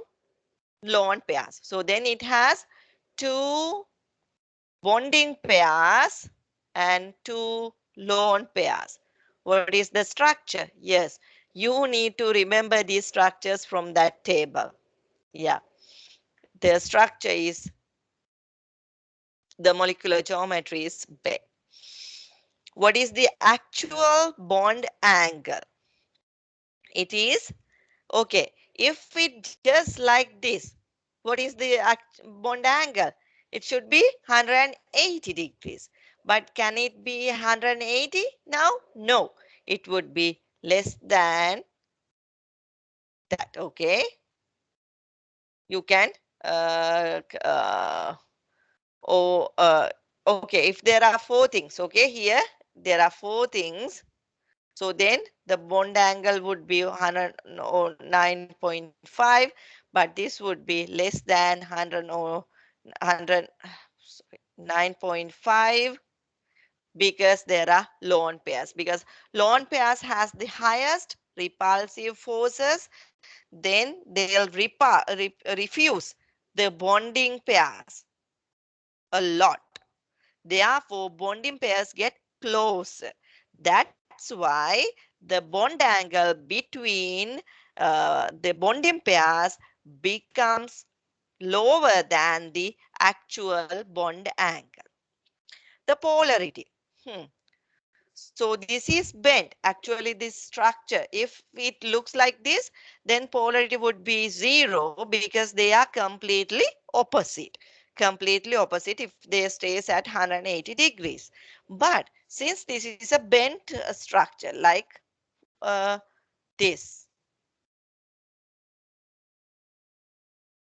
lone pairs. So then it has 2 bonding pairs and 2 lone pairs. What is the structure? Yes, you need to remember these structures from that table. Yeah, the structure is, the molecular geometry is big. What is the actual bond angle? It is, okay, if it just like this, what is the bond angle? It should be 180 degrees. But can it be 180 now? No, it would be less than that, okay? You can, oh, okay, if there are 4 things, okay, here, there are 4 things. So then the bond angle would be 9.5, but this would be less than 9.5 because there are lone pairs. Because lone pairs has the highest repulsive forces, then they'll refuse the bonding pairs a lot. Therefore, bonding pairs get closer. That's why the bond angle between the bonding pairs becomes lower than the actual bond angle. The polarity. So this is bent. Actually, this structure, if it looks like this, then polarity would be 0 because they are completely opposite. Completely opposite if they stays at 180 degrees. But since this is a bent structure like this.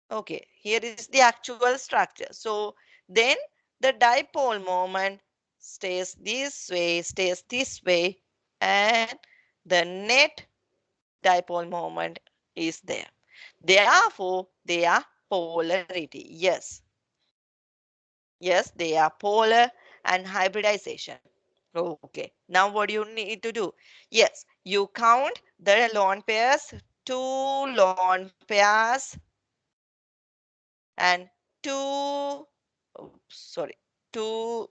Okay, here is the actual structure. So then the dipole moment stays this way, and the net dipole moment is there. Therefore, they are polarity. Yes. Yes, they are polar and hybridization. Okay. Now what do you need to do? Yes, you count the lone pairs, 2 lone pairs and 2, sorry, 2,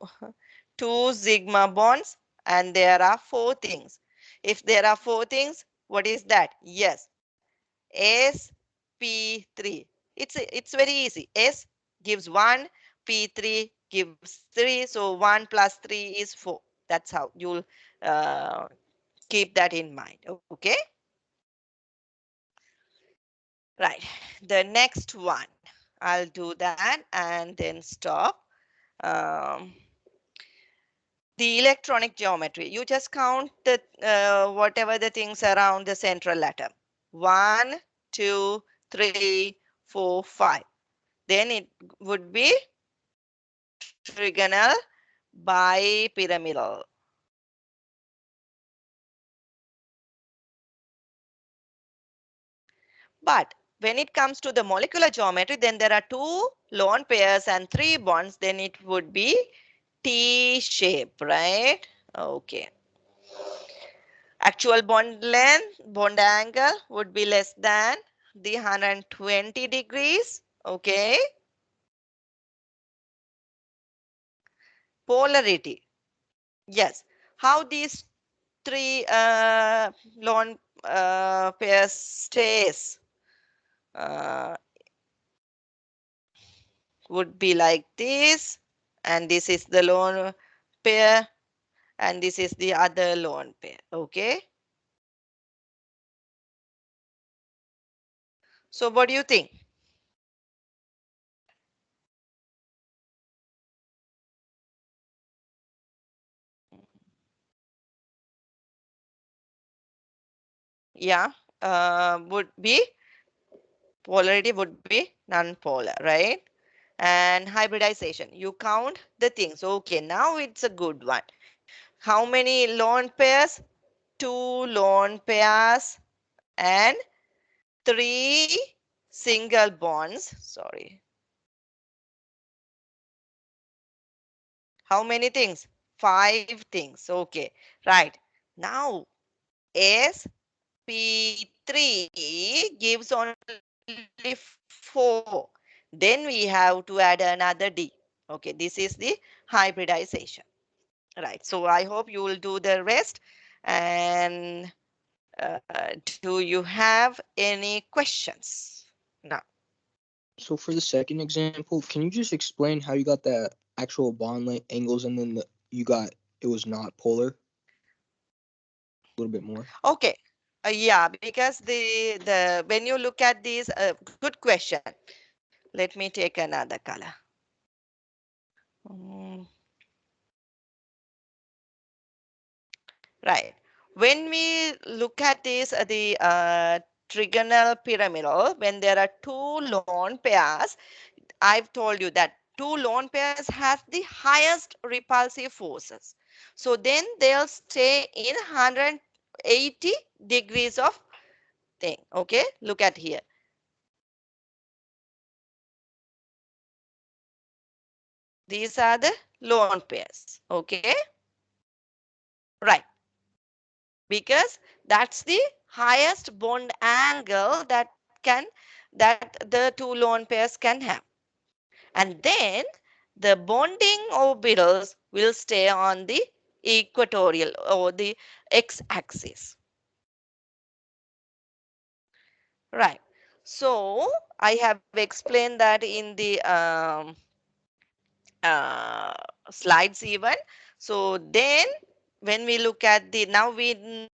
2 sigma bonds, and there are 4 things. If there are 4 things, what is that? Yes, sp3. It's very easy. S gives 1, p3 gives 3, so 1 plus 3 is 4. That's how you'll uh, keep that in mind. Okay, right. The next one, I'll do that and then stop. um, the electronic geometry, you just count the whatever the things around the central atom. 1, 2, 3, 4, 5. Then it would be trigonal bipyramidal. But when it comes to the molecular geometry, then there are 2 lone pairs and 3 bonds. Then it would be T shape, right? Okay. Actual bond length, bond angle would be less than the 120 degrees. Okay. Polarity. Yes. How these three lone pairs stays would be like this, and this is the lone pair, and this is the other lone pair. Okay. So what do you think? Yeah, would be polarity would be non-polar, right? And hybridization, you count the things. Okay, now it's a good one. How many lone pairs? Two lone pairs and three single bonds. Sorry. How many things? Five things. Okay, right. Now sp3 gives only 4. Then we have to add another D. Okay, this is the hybridization. Right. So I hope you will do the rest. And do you have any questions now? So for the second example, can you just explain how you got that actual bond length angles and then you got it was not polar a little bit more? Okay. Yeah, because the when you look at these, good question. Let me take another color. Mm, right. When we look at this, the trigonal pyramidal, when there are two lone pairs, I've told you that two lone pairs has the highest repulsive forces. So then they'll stay in 180 degrees of thing. Okay, look at here. These are the lone pairs. Okay, right. Because that's the highest bond angle that the two lone pairs can have. And then the bonding orbitals will stay on the equatorial or the x-axis. Right. So I have explained that in the uh, slides even. So then when we look at the, now we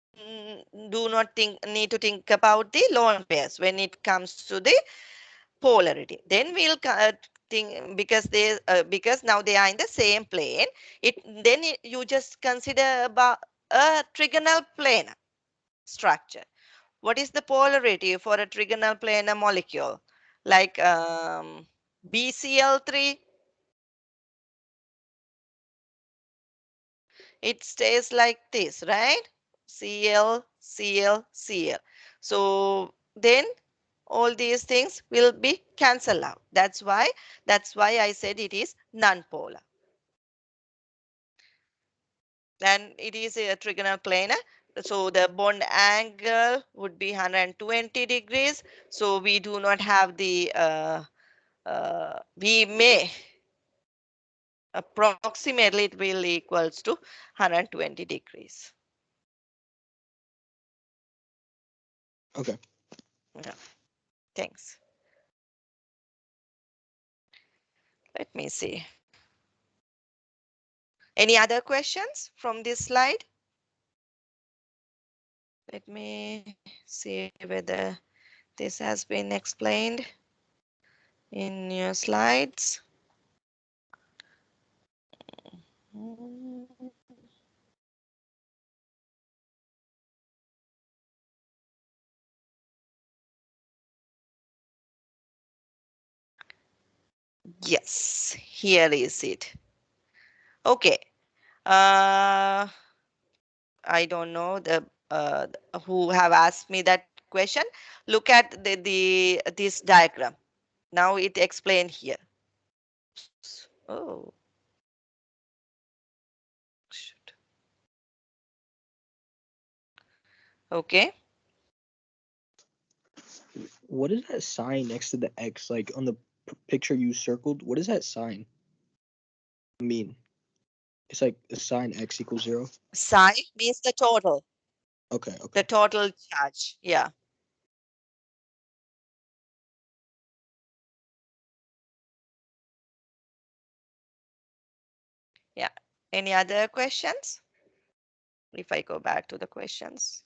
do not need to think about the lone pairs when it comes to the polarity. Then we'll think, because now they are in the same plane. You just consider about a trigonal planar structure. What is the polarity for a trigonal planar molecule? Like BCl3, it stays like this, right? Cl, Cl, Cl. So then all these things will be cancelled out. That's why I said it is non-polar. And it is a trigonal planar. So the bond angle would be 120 degrees. So we do not have the, we may approximately it will equals to 120 degrees. Okay. Yeah, thanks. Let me see. Any other questions from this slide? Let me see whether this has been explained in your slides. Yes, here is it. Okay. Uh, I don't know the who have asked me that question. Look at the this diagram. Now it explained here. Oh, shoot. Okay. What is that sign next to the X like on the picture you circled, what does that sign mean? It's like a sign x equals 0. Psi means the total, Okay, okay. the total charge. Yeah. Yeah. Any other questions? If I go back to the questions.